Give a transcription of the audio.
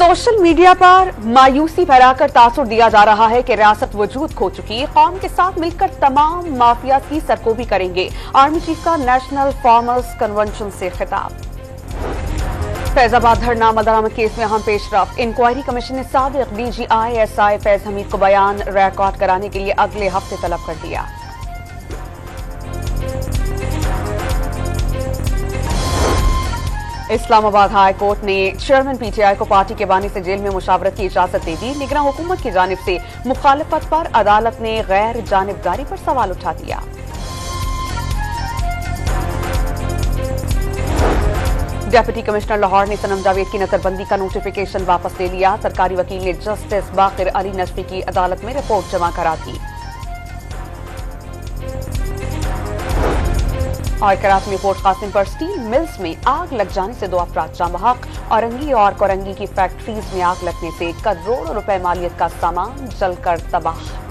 Social media पर मायूसी फैलाकर तासुर दिया जा रहा है कि रियासत वजूद खो चुकी है। कौम के साथ मिलकर तमाम माफिया की सरकोबी करेंगे। आर्मी चीफ का नेशनल फार्मर्स कन्वेंशन से खिताब। फैजाबाद धरना मदरामत केस में अहम पेशरफ। इंक्वायरी कमीशन ने साबिक DGI-SI फैज हमीद को बयान रिकॉर्ड कराने के लिए अगले हफ्ते तलब कर दिया। इस्लामाबाद हाई कोर्ट ने चेयरमैन PTI को पार्टी के बानी से जेल में मुशावरत की इजाजत दे दी। निगरान हुकूमत की जानिब से मुखालफत पर अदालत ने गैर जानिबदारी पर सवाल उठा दिया। डेप्यूटी कमिश्नर लाहौर ने सनम जावेद की नजरबंदी का नोटिफिकेशन वापस ले लिया। सरकारी वकील ने जस्टिस बाकिर अली नजफी की अदालत में रिपोर्ट जमा करा दी। और कराची में पोर्ट कासिम पर स्टील मिल्स में आग लग जाने से 2 अफराद जाँ बहक। औरंगी और कोरंगी की फैक्ट्रीज में आग लगने से करोड़ों रुपए मालियत का सामान जलकर तबाह।